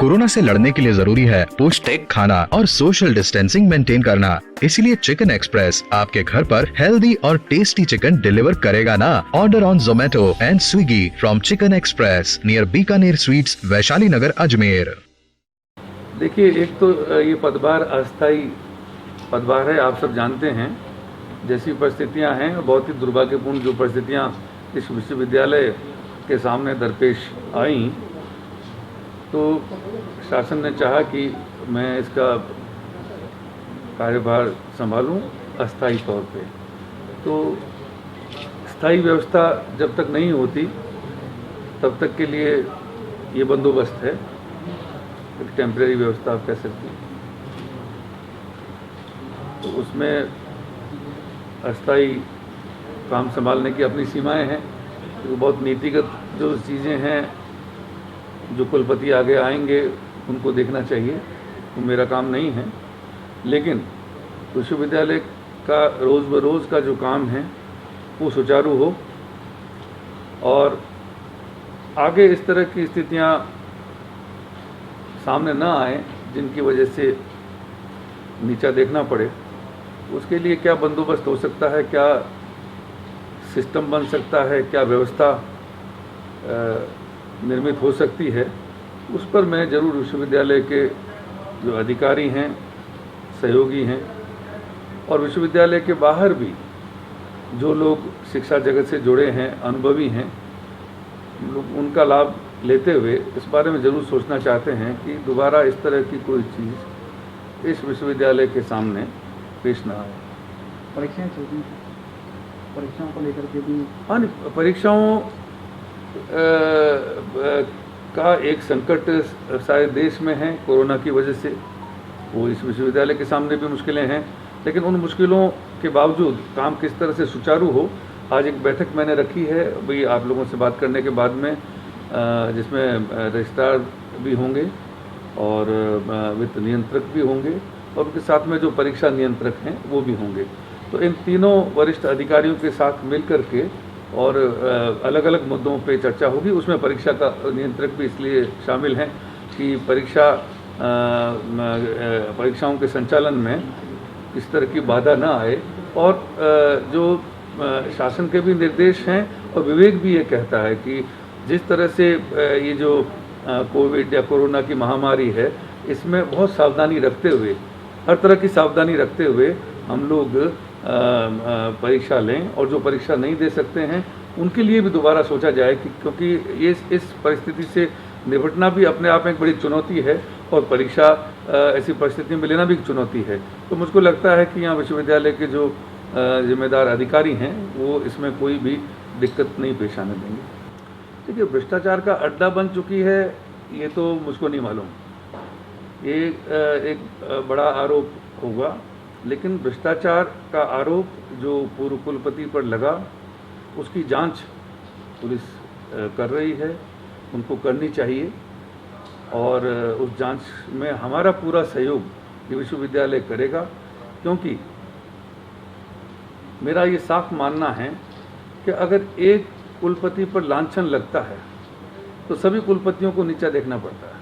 Corona से लड़ने के लिए जरूरी है पौष्टिक खाना और सोशल डिस्टेंसिंग मेंटेन करना। इसीलिए चिकन एक्सप्रेस आपके घर पर हेल्दी और टेस्टी चिकन डिलीवर करेगा ना। Order on Zomato and Swiggy from chicken express near Bikaner sweets, Vaishali Nagar, Ajmer. देखिए, एक तो ये पदभार अस्थायी पदभार है, आप सब जानते हैं। जैसी परिस्थितियां हैं, बहुत ही दुर्भाग्यपूर्ण जो परिस्थितियां इस विश्वविद्यालय के सामने दरपेश आई, तो शासन ने चाहा कि मैं इसका कार्यभार संभालूं अस्थायी तौर पे। तो स्थायी व्यवस्था जब तक नहीं होती तब तक के लिए ये बंदोबस्त है, एक टेम्परेरी व्यवस्था आप कह सकते हैं। तो उसमें अस्थायी काम संभालने की अपनी सीमाएं हैं। तो बहुत नीतिगत जो चीज़ें हैं, जो कुलपति आगे आएंगे उनको देखना चाहिए, वो मेरा काम नहीं है। लेकिन विश्वविद्यालय का रोज़ बरोज़ का जो काम है वो सुचारू हो और आगे इस तरह की स्थितियां सामने न आए जिनकी वजह से नीचा देखना पड़े। उसके लिए क्या बंदोबस्त हो सकता है, क्या सिस्टम बन सकता है, क्या व्यवस्था निर्मित हो सकती है, उस पर मैं ज़रूर विश्वविद्यालय के जो अधिकारी हैं, सहयोगी हैं और विश्वविद्यालय के बाहर भी जो लोग शिक्षा जगत से जुड़े हैं, अनुभवी हैं, लोग उनका लाभ लेते हुए इस बारे में ज़रूर सोचना चाहते हैं कि दोबारा इस तरह की कोई चीज़ इस विश्वविद्यालय के सामने पेश ना आए। परीक्षाएं चल रही हैं, परीक्षाओं को लेकर के भी हाँ, परीक्षाओं का एक संकट सारे देश में है कोरोना की वजह से। वो इस विश्वविद्यालय के सामने भी मुश्किलें हैं, लेकिन उन मुश्किलों के बावजूद काम किस तरह से सुचारू हो। आज एक बैठक मैंने रखी है भाई आप लोगों से बात करने के बाद में, जिसमें रजिस्ट्रार भी होंगे और वित्त नियंत्रक भी होंगे और उनके साथ में जो परीक्षा नियंत्रक हैं वो भी होंगे। तो इन तीनों वरिष्ठ अधिकारियों के साथ मिल कर के और अलग अलग मुद्दों पे चर्चा होगी। उसमें परीक्षा का नियंत्रक भी इसलिए शामिल हैं कि परीक्षाओं के संचालन में इस तरह की बाधा ना आए और जो शासन के भी निर्देश हैं और विवेक भी ये कहता है कि जिस तरह से ये जो कोविड या कोरोना की महामारी है, इसमें बहुत सावधानी रखते हुए, हर तरह की सावधानी रखते हुए हम लोग परीक्षा लें और जो परीक्षा नहीं दे सकते हैं उनके लिए भी दोबारा सोचा जाए कि क्योंकि ये इस परिस्थिति से निपटना भी अपने आप में एक बड़ी चुनौती है और परीक्षा ऐसी परिस्थिति में लेना भी एक चुनौती है। तो मुझको लगता है कि यहाँ विश्वविद्यालय के जो जिम्मेदार अधिकारी हैं वो इसमें कोई भी दिक्कत नहीं पेश आने देंगे। देखिए, भ्रष्टाचार का अड्डा बन चुकी है ये तो मुझको नहीं मालूम, ये एक बड़ा आरोप होगा, लेकिन भ्रष्टाचार का आरोप जो पूर्व कुलपति पर लगा उसकी जांच पुलिस कर रही है, उनको करनी चाहिए और उस जांच में हमारा पूरा सहयोग ये विश्वविद्यालय करेगा। क्योंकि मेरा ये साफ मानना है कि अगर एक कुलपति पर लांछन लगता है तो सभी कुलपतियों को नीचा देखना पड़ता है।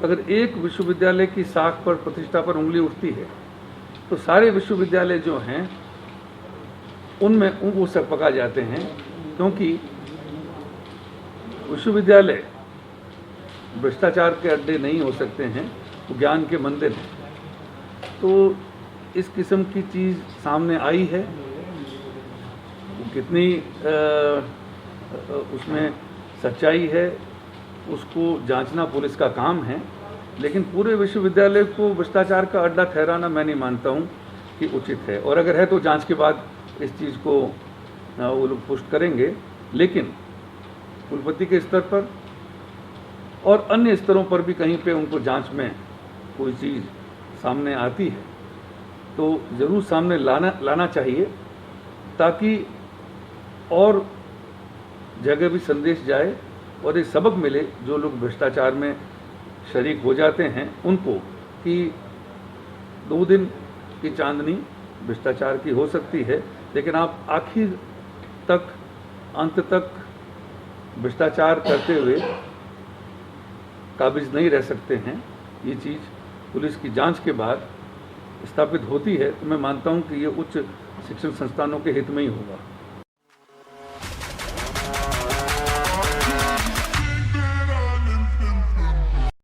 अगर एक विश्वविद्यालय की साख पर, प्रतिष्ठा पर उंगली उठती है तो सारे विश्वविद्यालय जो हैं उनमें वो सकपका जाते हैं। क्योंकि विश्वविद्यालय भ्रष्टाचार के अड्डे नहीं हो सकते हैं, वो ज्ञान के मंदिर हैं। तो इस किस्म की चीज़ सामने आई है, कितनी उसमें सच्चाई है उसको जांचना पुलिस का काम है, लेकिन पूरे विश्वविद्यालय को भ्रष्टाचार का अड्डा ठहराना मैं नहीं मानता हूँ कि उचित है। और अगर है तो जांच के बाद इस चीज़ को वो लोग पुष्ट करेंगे। लेकिन कुलपति के स्तर पर और अन्य स्तरों पर भी कहीं पे उनको जांच में कोई चीज़ सामने आती है तो ज़रूर सामने लाना चाहिए, ताकि और जगह भी संदेश जाए और एक सबक मिले जो लोग भ्रष्टाचार में शरीक हो जाते हैं उनको, कि 2 दिन की चांदनी भ्रष्टाचार की हो सकती है, लेकिन आप आखिर तक, अंत तक भ्रष्टाचार करते हुए काबिज नहीं रह सकते हैं, ये चीज़ पुलिस की जांच के बाद स्थापित होती है, तो मैं मानता हूं कि ये उच्च शिक्षण संस्थानों के हित में ही होगा।